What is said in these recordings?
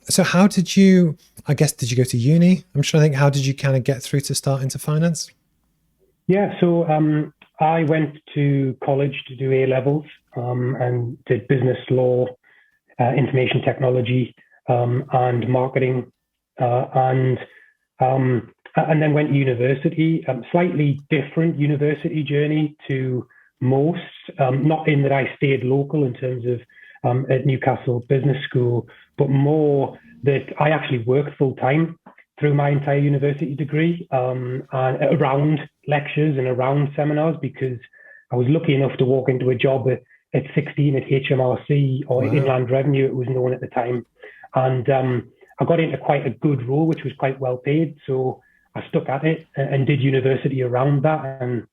So how did you, I guess, did you go to uni? I'm trying to think, how did you kind of get through to start into finance? Yeah, so I went to college to do A levels and did business law, information technology, and marketing, and then went to university. Slightly different university journey to most. Not in that I stayed local in terms of at Newcastle Business School, but more that I actually worked full time through my entire university degree, and around lectures and around seminars, because I was lucky enough to walk into a job at 16 at HMRC, or Wow. Inland Revenue, it was known at the time. And I got into quite a good role, which was quite well paid. So I stuck at it and did university around that. And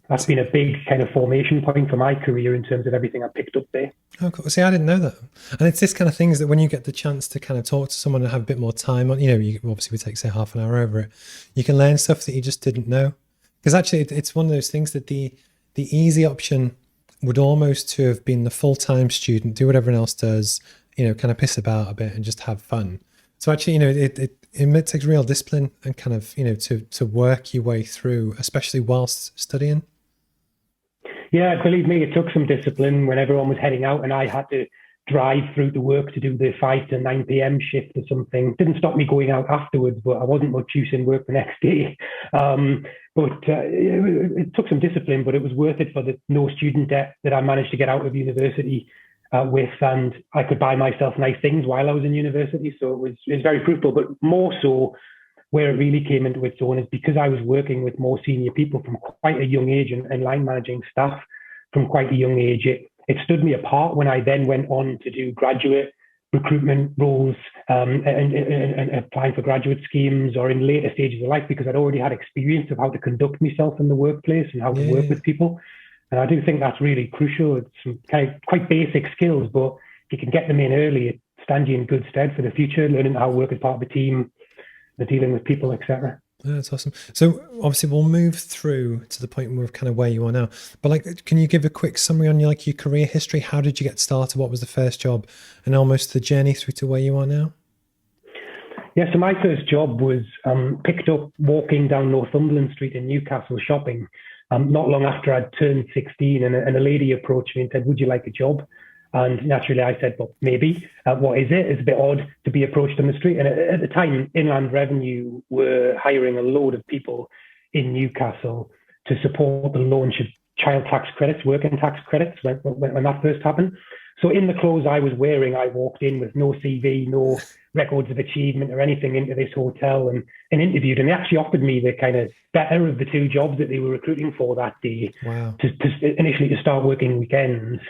that's been a big kind of formation point for my career in terms of everything I picked up there. Oh, cool. See, I didn't know that. And it's this kind of things that when you get the chance to kind of talk to someone and have a bit more time on, you obviously would take, say, half an hour over it, you can learn stuff that you just didn't know. Because actually, it's one of those things that the easy option would almost to have been the full-time student, do what everyone else does, kind of piss about a bit and just have fun. So actually, it takes real discipline and kind of, to work your way through, especially whilst studying. Yeah, believe me, it took some discipline when everyone was heading out and I had to drive through to work to do the 5 to 9 p.m. shift or something. Didn't stop me going out afterwards, but I wasn't much use in work the next day. It took some discipline, but it was worth it for the no student debt that I managed to get out of university with, and I could buy myself nice things while I was in university. So it was very fruitful, but more so where it really came into its own is because I was working with more senior people from quite a young age, and line managing staff from quite a young age. It stood me apart when I then went on to do graduate recruitment roles, and applying for graduate schemes or in later stages of life, because I'd already had experience of how to conduct myself in the workplace and how to work Yeah. with people. And I do think that's really crucial. It's some kind of quite basic skills, but if you can get them in early, it stands you in good stead for the future, learning how to work as part of a team, the dealing with people, etc. Yeah, that's awesome. So obviously we'll move through to the point where kind of where you are now. But can you give a quick summary on your career history? How did you get started? What was the first job, and almost the journey through to where you are now? Yeah, so my first job was picked up walking down Northumberland Street in Newcastle shopping. Not long after I'd turned 16, and a lady approached me and said, "Would you like a job?" And naturally, I said, "Well, maybe. What is it?" It's a bit odd to be approached on the street. And at the time, Inland Revenue were hiring a load of people in Newcastle to support the launch of child tax credits, working tax credits, when that first happened. So in the clothes I was wearing, I walked in with no CV, no records of achievement or anything into this hotel, and interviewed. And they actually offered me the kind of better of the two jobs that they were recruiting for that day, Wow. initially to start working weekends.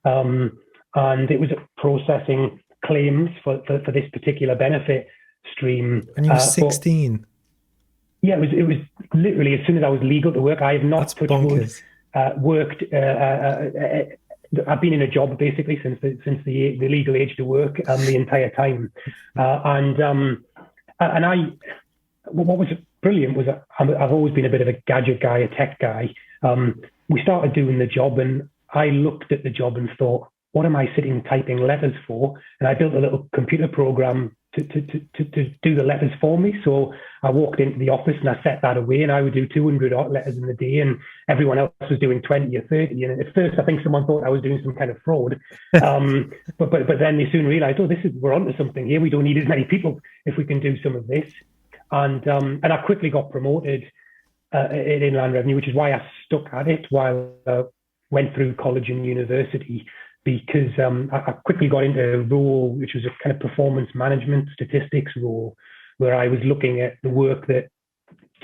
And it was processing claims for this particular benefit stream. And you were But 16. yeah, it was literally as soon as I was legal to work. I have That's not, touch wood, bonkers. worked. I've been in a job basically since the legal age to work the entire time, and what was brilliant was that I've always been a bit of a gadget guy, a tech guy. We started doing the job, and I looked at the job and thought, what am I sitting typing letters for? And I built a little computer program to do the letters for me. So I walked into the office and I set that away, and I would do 200 letters in the day, and everyone else was doing 20 or 30. And at first, I think someone thought I was doing some kind of fraud. But then they soon realized, oh, we're onto something here. We don't need as many people if we can do some of this. And I quickly got promoted in Inland Revenue, which is why I stuck at it while I went through college and university, because I quickly got into a role which was a kind of performance management statistics role, where I was looking at the work that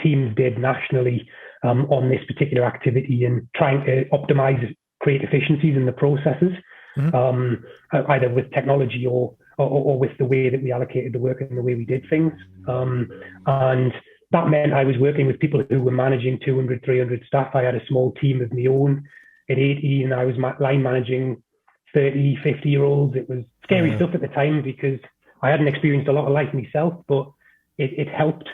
teams did nationally on this particular activity and trying to optimize, create efficiencies in the processes, either with technology or with the way that we allocated the work and the way we did things. And that meant I was working with people who were managing 200, 300 staff. I had a small team of my own. At 18, I was line managing 30, 50-year-olds. It was scary stuff at the time because I hadn't experienced a lot of life myself, but it helped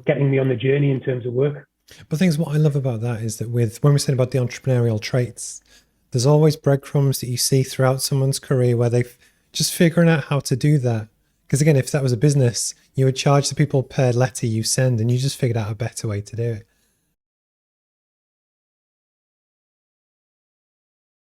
getting me on the journey in terms of work. But things what I love about that is that when we're saying about the entrepreneurial traits, there's always breadcrumbs that you see throughout someone's career where they've just figuring out how to do that. Because again, if that was a business, you would charge the people per letter you send, and you just figured out a better way to do it.